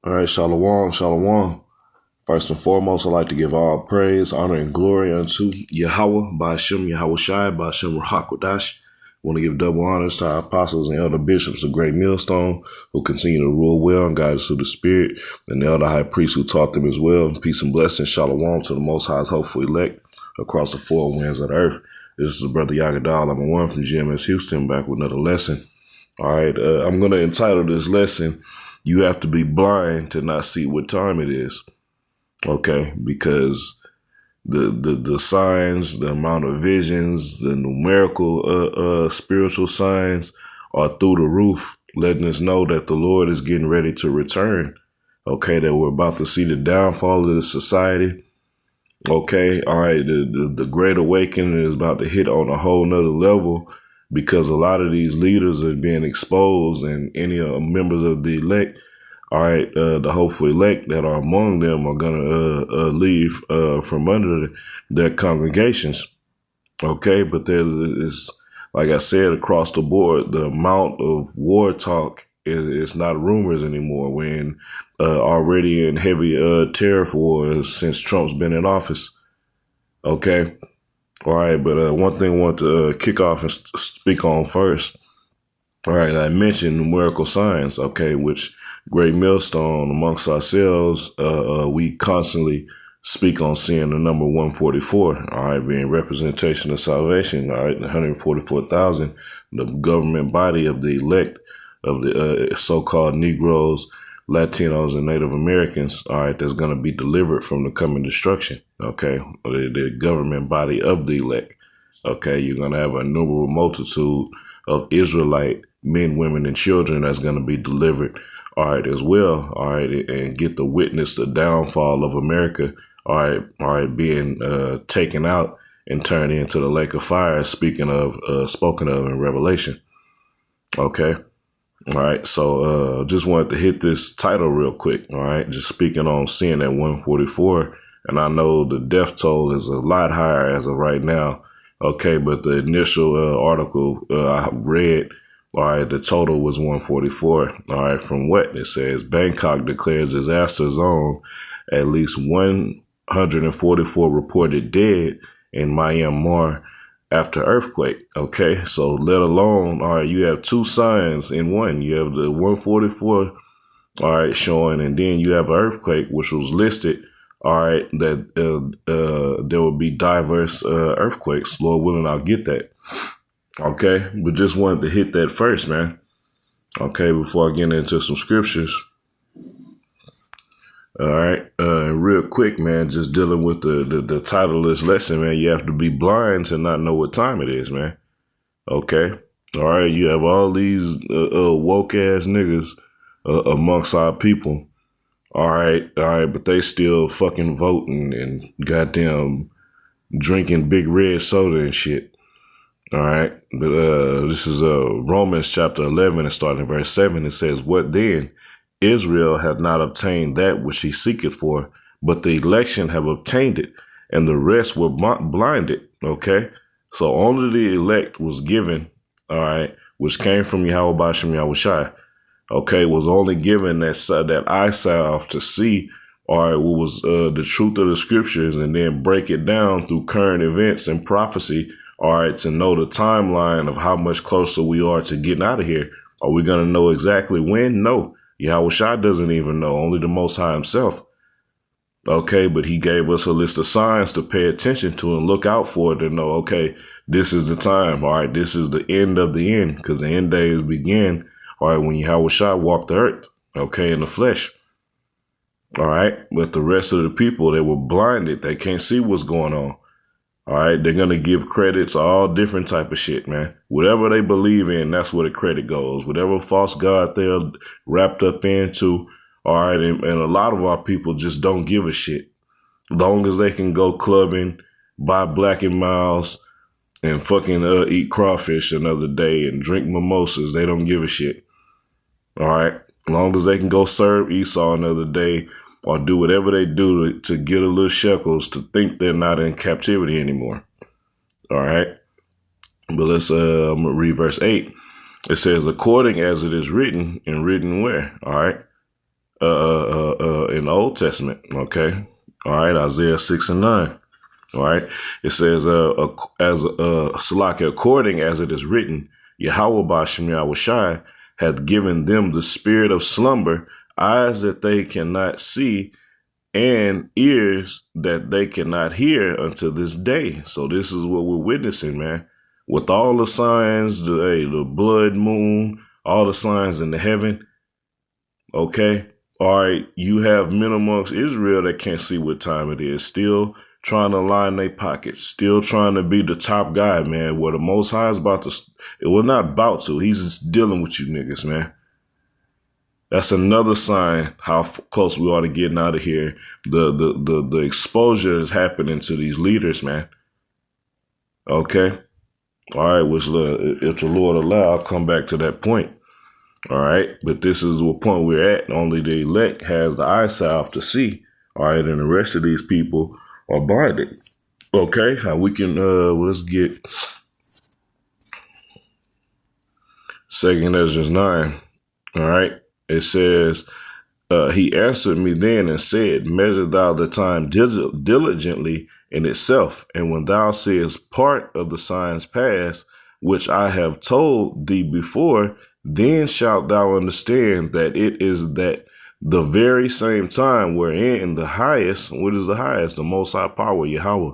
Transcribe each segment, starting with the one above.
All right, shalom, shalom. First and foremost, I'd like to give all praise, honor, and glory unto Yahweh, Ba'ashem Yahweh Shai, Ba'ashem Rahakwadash. Want to give double honors to our apostles and elder bishops of Great Millstone who continue to rule well and guide us through the Spirit, and the elder high priest who taught them as well. Peace and blessings, shalom to the Most High's hopeful elect across the four winds of the earth. This is the brother Yagadal. I'm one from GMS Houston, back with another lesson. All right, I'm going to entitle this lesson, "You Have to Be Blind to Not See What Time It Is." Okay, because the signs, the amount of visions, the numerical spiritual signs are through the roof, letting us know that the Lord is getting ready to return. Okay, that we're about to see the downfall of the society. Okay, all right, the Great Awakening is about to hit on a whole nother level because a lot of these leaders are being exposed, and any members of the elect, all right, the hopeful elect that are among them are going to leave from under their congregations. Okay, but there's, like I said, across the board, the amount of war talk is not rumors anymore. We're already in heavy tariff wars since Trump's been in office. Okay, all right, but one thing I want to kick off and speak on first. All right, I mentioned numerical signs, okay, which Great Millstone amongst ourselves, we constantly speak on seeing the number 144, all right, being representation of salvation, all right, 144,000, the government body of the elect of the so-called Negroes, Latinos, and Native Americans, all right, that's going to be delivered from the coming destruction, okay, the government body of the elect, okay, you're going to have a innumerable multitude of Israelite men, women, and children that's going to be delivered, all right, as well, all right, and get to witness the downfall of America, all right, being taken out and turned into the lake of fire, spoken of in Revelation. Okay, all right, so just wanted to hit this title real quick, all right, just speaking on seeing that 144, and I know the death toll is a lot higher as of right now, okay, but the initial article I read, all right, the total was 144. All right, from what it says, Bangkok declares disaster zone, at least 144 reported dead in Myanmar after earthquake. Okay, so let alone, all right, you have two signs in one. You have the 144, all right, showing, and then you have an earthquake, which was listed. All right, that there will be diverse earthquakes. Lord willing, I'll get that. Okay, but just wanted to hit that first, man. Okay, before I get into some scriptures. All right, real quick, man, just dealing with the title of this lesson, man. You have to be blind to not know what time it is, man. Okay, all right, you have all these woke ass niggas amongst our people. All right, but they still fucking voting and goddamn drinking big red soda and shit. All right, but this is Romans chapter 11 and starting verse 7. It says, "What then? Israel hath not obtained that which he seeketh for, but the election have obtained it, and the rest were blinded." Okay, so only the elect was given, all right, which came from Yahweh Ba'ashem Yahweh Shai, okay, was only given that eye salve to see, all right, what was the truth of the scriptures, and then break it down through current events and prophecy, all right, to know the timeline of how much closer we are to getting out of here. Are we going to know exactly when? No. Yahweh Shai doesn't even know, only the Most High himself. Okay, but he gave us a list of signs to pay attention to and look out for to know, okay, this is the time. All right, this is the end of the end, because the end days begin, all right, when Yahweh Shai walked the earth, okay, in the flesh. All right, but the rest of the people, they were blinded. They can't see what's going on. All right, they're going to give credits to all different type of shit, man. Whatever they believe in, that's where the credit goes. Whatever false god they're wrapped up into, all right, and a lot of our people just don't give a shit. Long as they can go clubbing, buy Black and Miles, and fucking eat crawfish another day and drink mimosas, they don't give a shit. All right, long as they can go serve Esau another day, or do whatever they do to get a little shekels to think they're not in captivity anymore. All right. But let's, I'm going to read verse 8. It says, according as it is written, and written where? All right. in the Old Testament. Okay. All right. Isaiah 6:9. All right. It says, as Salaki, according as it is written, Yahweh Bashem Yahushai hath given them the spirit of slumber, eyes that they cannot see, and ears that they cannot hear unto this day. So this is what we're witnessing, man. With all the signs, the blood moon, all the signs in the heaven. Okay. All right. You have men amongst Israel that can't see what time it is, still trying to line their pockets, still trying to be the top guy, man. Where the Most High is about to, it was not about to. He's just dealing with you niggas, man. That's another sign how close we are to getting out of here. The exposure is happening to these leaders, man. Okay. All right. Which, if the Lord allow, I'll come back to that point. All right. But this is the point we're at. Only the elect has the eyesight to see. All right. And the rest of these people are blinded. Okay. How we can, let's get 2 Ezra 9. All right. It says, he answered me then and said, measure thou the time diligently in itself. And when thou seest part of the signs pass, which I have told thee before, then shalt thou understand that it is that the very same time wherein the highest, what is the highest? The Most High Power, Yahweh,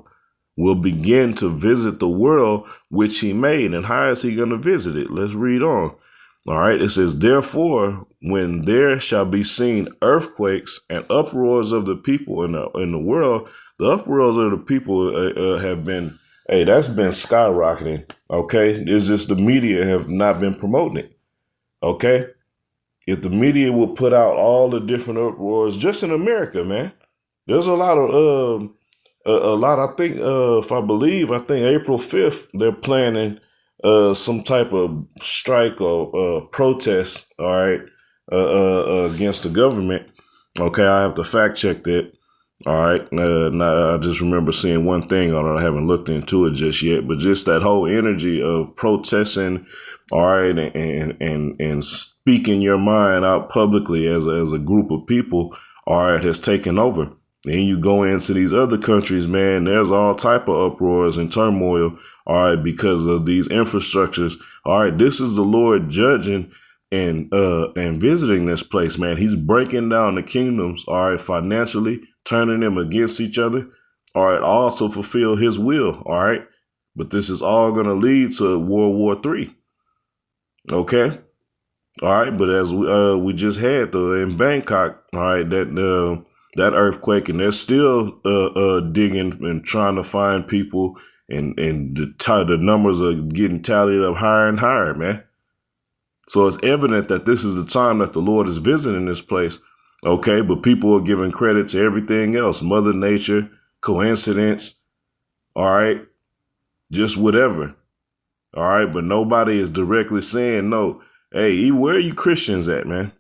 will begin to visit the world which he made. And how is he going to visit it? Let's read on. All right. It says, therefore, when there shall be seen earthquakes and uproars of the people in the world, the uproars of the people have been, that's been skyrocketing. Okay. It's just the media have not been promoting it. Okay. If the media will put out all the different uproars just in America, man, there's a lot, I think, I think April 5th, they're planning some type of strike or protest, all right, against the government. Okay, I have to fact check that. All right, now I just remember seeing one thing on it. I haven't looked into it just yet, but just that whole energy of protesting, all right, and speaking your mind out publicly as a group of people, all right, has taken over. And you go into these other countries, man, there's all type of uproars and turmoil, all right, because of these infrastructures. All right, this is the Lord judging and visiting this place, man. He's breaking down the kingdoms, all right, financially, turning them against each other, all right, also fulfill his will, all right. But this is all going to lead to World War III. Okay. All right. But as we just had in Bangkok, all right, that earthquake, and they're still digging and trying to find people, and the numbers are getting tallied up higher and higher, man. So it's evident that this is the time that the Lord is visiting this place. Okay, but people are giving credit to everything else, Mother Nature, coincidence, all right, just whatever. All right, but nobody is directly saying, no, hey, where are you Christians at, man?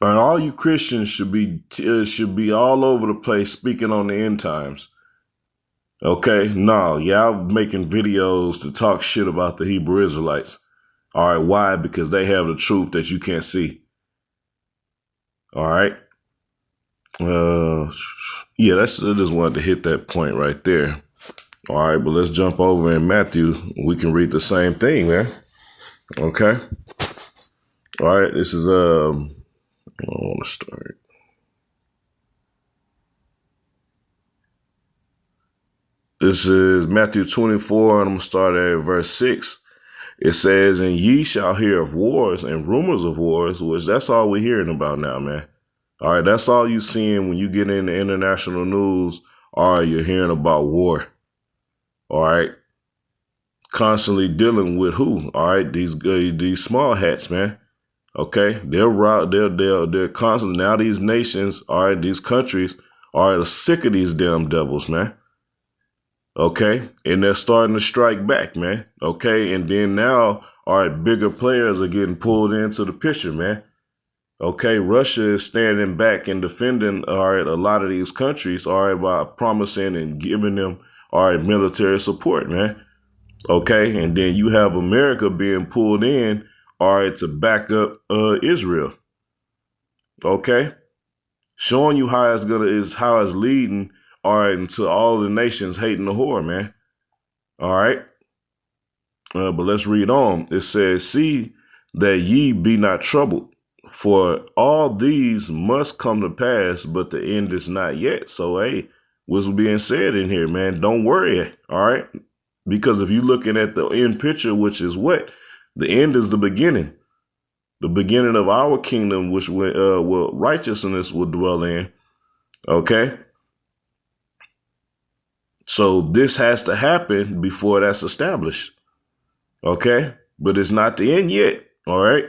And all you Christians should be all over the place speaking on the end times. Okay, no, y'all making videos to talk shit about the Hebrew Israelites. All right, why? Because they have the truth that you can't see. All right. Yeah, I just wanted to hit that point right there. All right, but let's jump over in Matthew. We can read the same thing, man. Okay. All right, this is I want to start. This is Matthew 24, and I'm going to start at verse 6. It says, and ye shall hear of wars and rumors of wars, which that's all we're hearing about now, man. All right, that's all you seeing when you get in the international news. All right, you're hearing about war. All right. Constantly dealing with who? All right, these small hats, man. Okay, they're constantly, now these nations, all right, these countries are sick of these damn devils, man. Okay, and they're starting to strike back, man. Okay, and then now, all right, bigger players are getting pulled into the picture, man. Okay, Russia is standing back and defending, all right, a lot of these countries, all right, by promising and giving them, all right, military support, man. Okay, and then you have America being pulled in, all right, to back up Israel. Okay, showing you how how it's leading, all right, into all the nations hating the whore, man. All right, but let's read on. It says, "See that ye be not troubled, for all these must come to pass, but the end is not yet." So, hey, what's being said in here, man? Don't worry, all right, because if you're looking at the end picture, which is what the end is, the beginning of our kingdom, which will righteousness will dwell in. Okay. So this has to happen before that's established. Okay. But it's not the end yet. All right.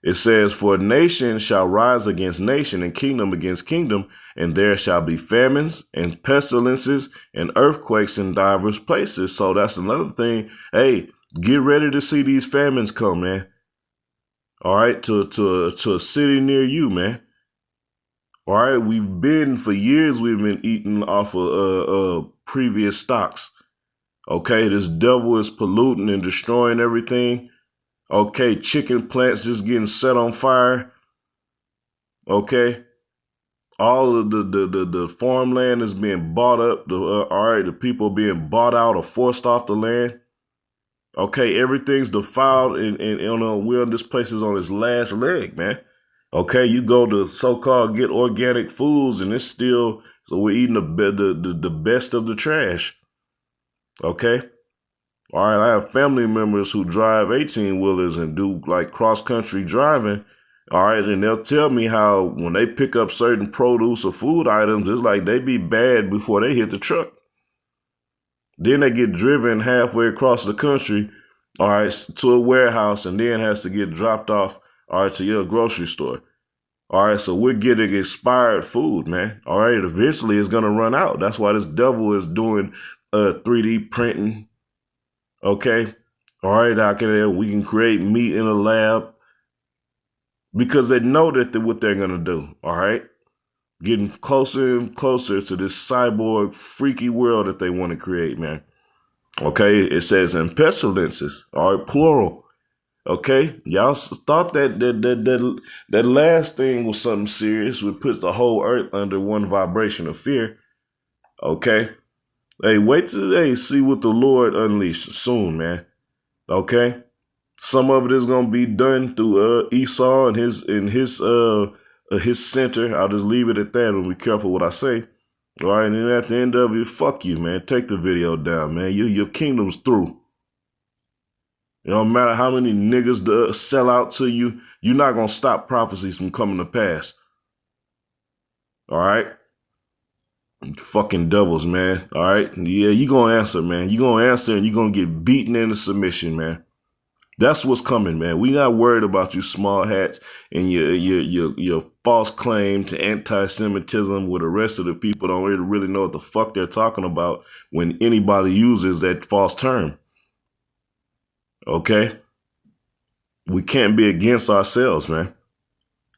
It says, "For nation shall rise against nation and kingdom against kingdom, and there shall be famines and pestilences and earthquakes in divers places." So that's another thing. Hey, get ready to see these famines come, man. All right. To a city near you, man. All right, for years we've been eating off of previous stocks. Okay, this devil is polluting and destroying everything. Okay, chicken plants just getting set on fire. Okay, all of the farmland is being bought up. All right, the people being bought out or forced off the land. Okay, everything's defiled, and we're in this place is on its last leg, man. Okay, you go to so-called get organic foods, and it's still so we're eating the best of the trash. Okay, all right. I have family members who drive 18-wheelers and do like cross-country driving. All right, and they'll tell me how when they pick up certain produce or food items, it's like they be bad before they hit the truck. Then they get driven halfway across the country, all right, to a warehouse, and then has to get dropped off, all right, to your grocery store. All right, so we're getting expired food, man. All right, eventually it's gonna run out. That's why this devil is doing 3D printing. Okay, all right, we can create meat in a lab because they know that what they're gonna do. All right, getting closer and closer to this cyborg freaky world that they want to create, man. Okay, it says in pestilences, all right, plural. Okay, y'all thought that last thing was something serious. We put the whole earth under one vibration of fear. Okay, hey, wait till see what the Lord unleash soon, man. Okay, some of it is gonna be done through Esau and his center. I'll just leave it at that and be careful what I say. All right, and then at the end of it, fuck you, man. Take the video down, man. Your kingdom's through. It don't matter how many niggas sell out to you, you're not going to stop prophecies from coming to pass. All right? Fucking devils, man. All right? Yeah, you going to answer, man. You going to answer and you're going to get beaten into submission, man. That's what's coming, man. We not worried about you small hats and your false claim to anti-Semitism where the rest of the people don't really know what the fuck they're talking about when anybody uses that false term. Okay? We can't be against ourselves, man.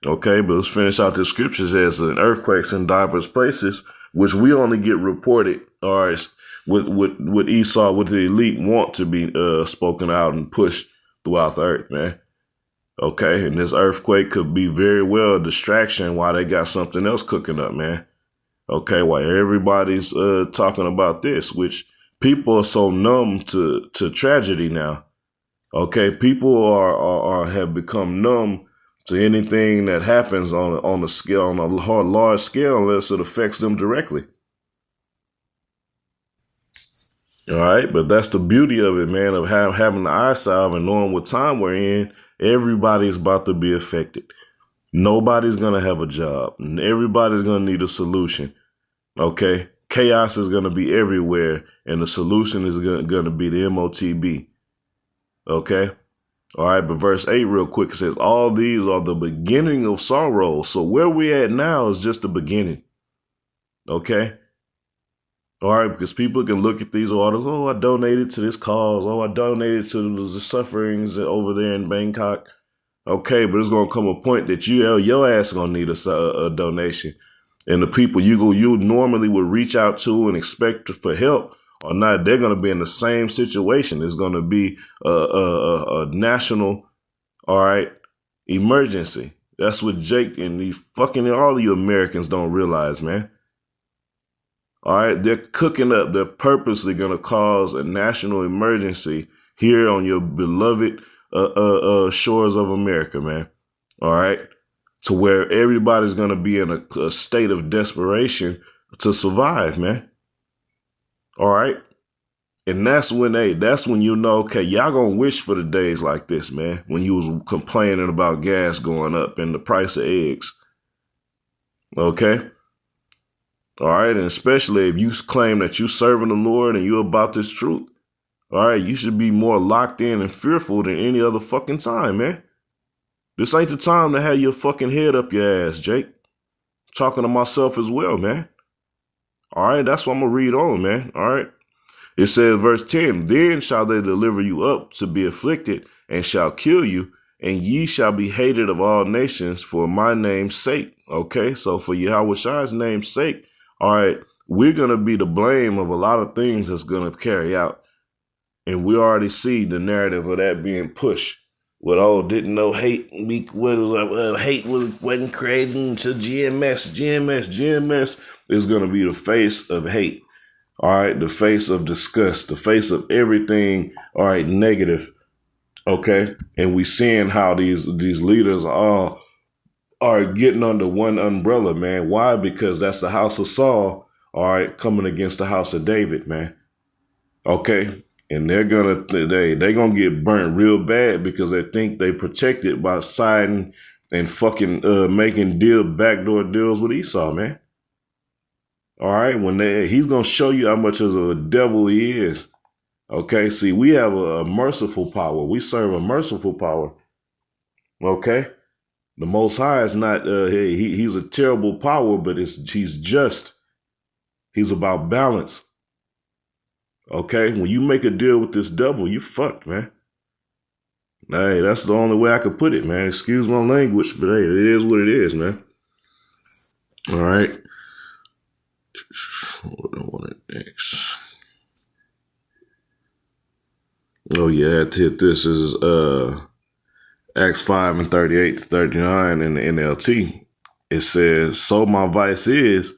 Okay, but let's finish out the scriptures as an earthquakes in diverse places, which we only get reported, all right, with Esau, with the elite want to be spoken out and pushed throughout the earth, man. Okay, and this earthquake could be very well a distraction while they got something else cooking up, man. Okay, while everybody's talking about this, which people are so numb to tragedy now. Okay, people are have become numb to anything that happens on a large scale, unless it affects them directly. All right, but that's the beauty of it, man, of having the eye salve and knowing what time we're in. Everybody's about to be affected. Nobody's gonna have a job. Everybody's gonna need a solution. Okay, chaos is gonna be everywhere, and the solution is gonna be the MOTB. Okay. All right. But verse 8 real quick, it says, all these are the beginning of sorrow. So where we at now is just the beginning. Okay. All right. Because people can look at these articles. Oh, I donated to this cause. Oh, I donated to the sufferings over there in Bangkok. Okay. But it's going to come a point that your ass going to need a donation. And the people you normally would reach out to and expect for help or not, they're going to be in the same situation. It's going to be a national, all right, emergency. That's what Jake and these fucking all of you Americans don't realize, man. All right, they're cooking up. They're purposely gonna cause a national emergency here on your beloved shores of America, man. All right, to where everybody's gonna be in a state of desperation to survive, man. All right, and that's when you know, okay, y'all gonna wish for the days like this, man. When you was complaining about gas going up and the price of eggs, okay. All right, and especially if you claim that you serving the Lord and you about this truth, all right, you should be more locked in and fearful than any other fucking time, man. This ain't the time to have your fucking head up your ass, Jake. Talking to myself as well, man. All right, that's what I'm gonna read on, man. All right. It says, verse 10, then shall they deliver you up to be afflicted and shall kill you, and ye shall be hated of all nations for my name's sake. Okay, so for Yahweh's name's sake, all right, we're going to be the blame of a lot of things that's going to carry out. And we already see the narrative of that being pushed. With didn't know hate, hate wasn't created until GMS is going to be the face of hate. All right, the face of disgust, the face of everything, all right, negative. Okay, and we seeing how these leaders are getting under one umbrella, man. Why? Because that's the house of Saul, all right, coming against the house of David, man. Okay, and they're gonna get burnt real bad because they think they protected by siding and fucking making backdoor deals with Esau, man. All right, he's gonna show you how much of a devil he is. Okay, see, we have a merciful power. We serve a merciful power. Okay, the Most High is not. He's a terrible power, but he's just. He's about balance. Okay, when you make a deal with this devil, you fucked, man. Hey, that's the only way I could put it, man. Excuse my language, but hey, it is what it is, man. All right. What do I want next? Oh yeah, I had to hit this. Is Acts 5 and 38 to 39 in the NLT. It says, so my vice is,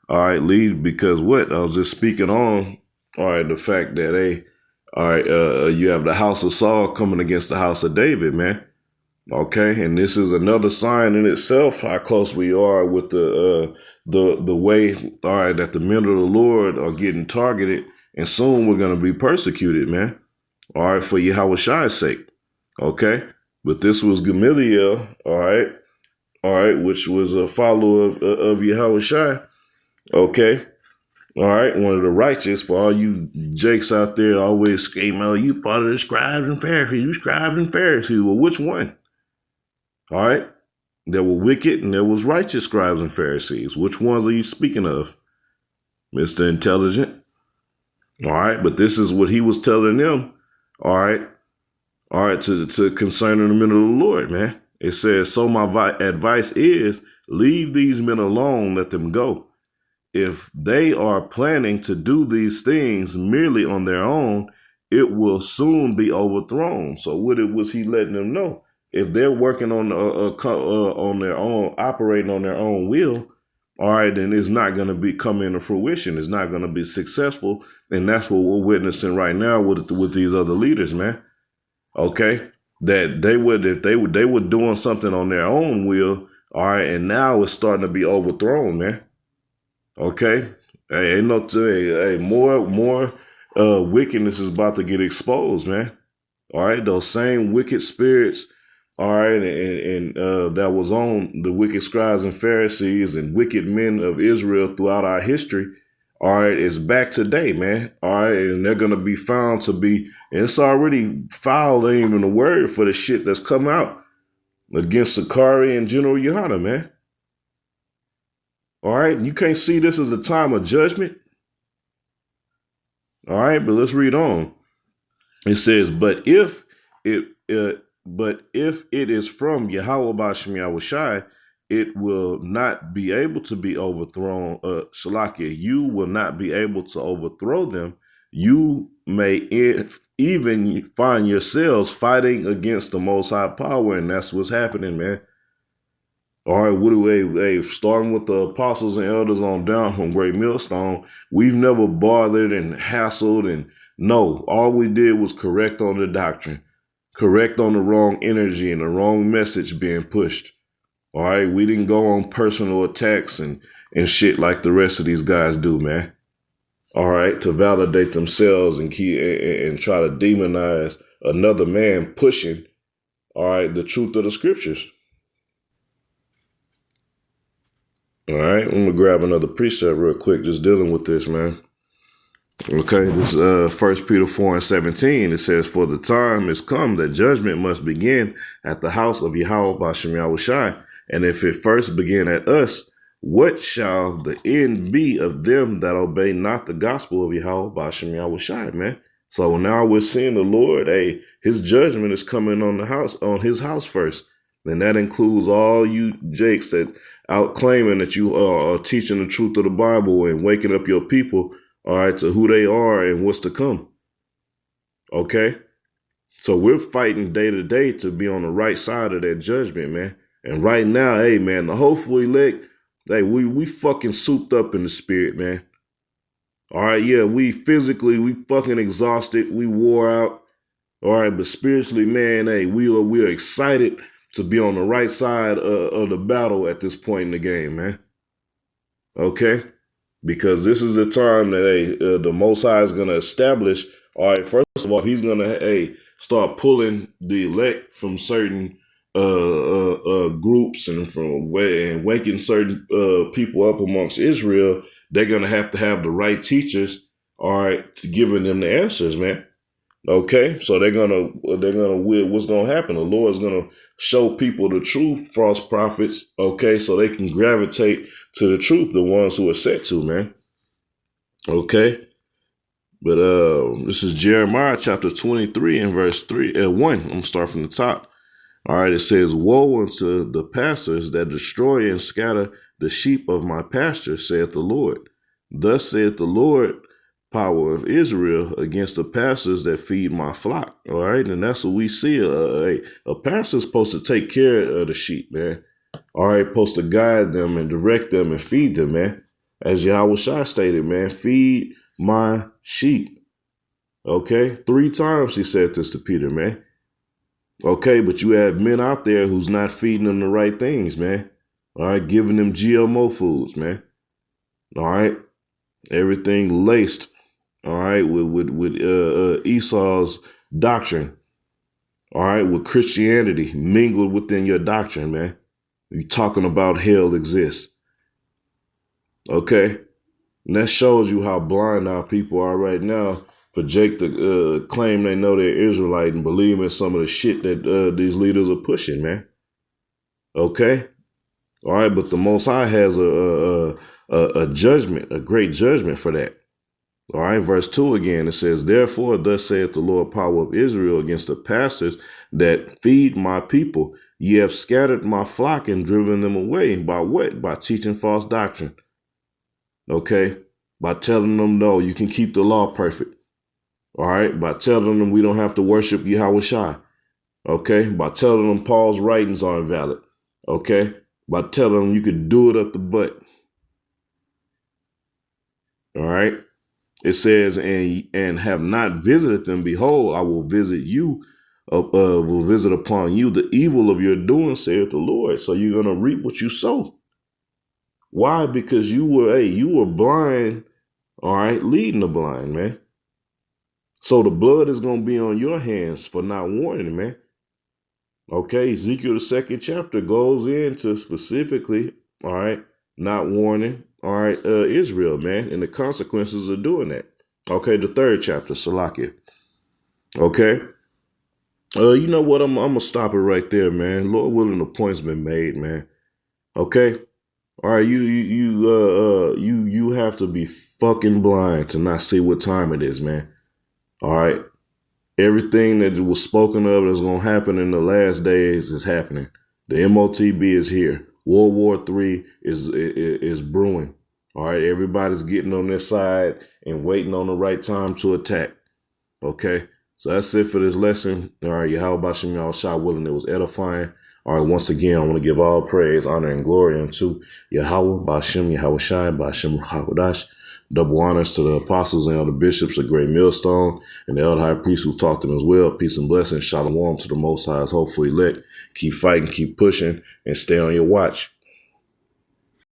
all right, leave because what? I was just speaking on, all right, the fact that, hey, all right, you have the house of Saul coming against the house of David, man. Okay, and this is another sign in itself how close we are with the way, all right, that the men of the Lord are getting targeted, and soon we're going to be persecuted, man. All right, for Yahweh's sake. Okay, but this was Gamaliel, all right, which was a follower of Yahweh. Okay. All right, one of the righteous. For all you jakes out there always screaming, oh, you part of the scribes and Pharisees. You scribes and Pharisees. Well, which one? All right. There were wicked and there was righteous scribes and Pharisees. Which ones are you speaking of, Mr. Intelligent? All right, but this is what he was telling them. All right, to concerning the men of the Lord, man. It says, so my advice is leave these men alone, let them go. If they are planning to do these things merely on their own, it will soon be overthrown. So what was he letting them know? If they're working on their own, operating on their own will, all right, then it's not going to be come into fruition. It's not going to be successful, and that's what we're witnessing right now with these other leaders, man. Okay, that they were doing something on their own will, all right, and now it's starting to be overthrown, man. Okay, hey, ain't no more wickedness is about to get exposed, man. All right, those same wicked spirits, all right, and that was on the wicked scribes and Pharisees and wicked men of Israel throughout our history. All right, is back today, man. All right, and they're gonna be found to be, and it's already foul, ain't even a word for the shit that's come out against Sakari and General Yohana, man. All right, you can't see this as a time of judgment. All right, but let's read on. It says, but if it is from Yahweh Bashem Yahushai, it will not be able to be overthrown. Shalakia, you will not be able to overthrow them. You may even find yourselves fighting against the Most High power, and that's what's happening, man. All right, what do starting with the apostles and elders on down from Great Millstone, we've never bothered and hassled and no, all we did was correct on the doctrine, correct on the wrong energy and the wrong message being pushed. All right, we didn't go on personal attacks and shit like the rest of these guys do, man. All right, to validate themselves and and try to demonize another man pushing, all right, the truth of the scriptures. All right, I'm gonna grab another precept real quick, just dealing with this, man. Okay, this 1 Peter 4:17. It says, "For the time is come that judgment must begin at the house of Yahweh Bashem Yahushai. And if it first begin at us, what shall the end be of them that obey not the gospel of Yahweh Bashem Yahushai?" Man. So now we're seeing the Lord. Hey, His judgment is coming on His house first, and that includes all you jakes that out claiming that you are teaching the truth of the Bible and waking up your people, all right, to who they are and what's to come. Okay? So we're fighting day to day to be on the right side of that judgment, man. And right now, hey, man, the hopeful elect, hey, we fucking souped up in the spirit, man. All right, yeah, we fucking exhausted. We wore out. All right, but spiritually, man, hey, we are excited to be on the right side of the battle at this point in the game, man. Okay? Because this is the time that the Most High is going to establish. All right, first of all, He's going to start pulling the elect from certain groups and waking certain people up amongst Israel. They're going to have the right teachers, all right, to giving them the answers, man. Okay, so what's gonna happen? The Lord's gonna show people the truth, false prophets. Okay, so they can gravitate to the truth, the ones who are set to, man. Okay, but this is Jeremiah chapter 23 and verse 1. I'm gonna start from the top. All right, it says, "Woe unto the pastors that destroy and scatter the sheep of my pasture, saith the Lord. Thus saith the Lord, power of Israel, against the pastors that feed my flock." All right, and that's what we see. A pastor's supposed to take care of the sheep, man. All right, supposed to guide them and direct them and feed them, man. As Yahweh Shai stated, man, feed my sheep. Okay, 3 times he said this to Peter, man. Okay, but you have men out there who's not feeding them the right things, man. All right, giving them GMO foods, man. All right, everything laced, all right, with Esau's doctrine, all right, with Christianity mingled within your doctrine, man. You're talking about hell exists. Okay, and that shows you how blind our people are right now. For Jake to claim they know they're Israelite and believe in some of the shit that these leaders are pushing, man. Okay, all right, but the Most High has a judgment, a great judgment for that. All right, verse 2 again, it says, "Therefore, thus saith the Lord, power of Israel, against the pastors that feed my people. Ye have scattered my flock and driven them away." By what? By teaching false doctrine. Okay, by telling them, no, you can keep the law perfect. All right, by telling them we don't have to worship Yahweh Shai. Okay, by telling them Paul's writings are invalid. Okay, by telling them you could do it up the butt. All right. It says, and have not visited them, behold, I will visit you, will visit upon you the evil of your doing, saith the Lord. So you're going to reap what you sow. Why? Because you were blind, all right, leading the blind, man. So the blood is going to be on your hands for not warning, man. Okay, Ezekiel, the 2nd chapter, goes into specifically, all right, not warning, all right, Israel, man, and the consequences of doing that. Okay, the 3rd chapter, Salakia. Okay, you know what? I'm gonna stop it right there, man. Lord willing, the point's been made, man. Okay, all right, you have to be fucking blind to not see what time it is, man. All right, everything that was spoken of that's gonna happen in the last days is happening. The MOTB is here. World War III is brewing. All right, everybody's getting on their side and waiting on the right time to attack. Okay, so that's it for this lesson. All right, Yahweh Bashem Yahushua willing, it was edifying. All right, once again, I want to give all praise, honor, and glory unto Yahweh, Ba'ashem, Yahweh Shai, Ba'ashem Hakodash. Double honors to the apostles and elder bishops, a great millstone, and the elder high priest who taught them as well. Peace and blessings. Shalom to the Most High's hopeful elect. Keep fighting, keep pushing, and stay on your watch.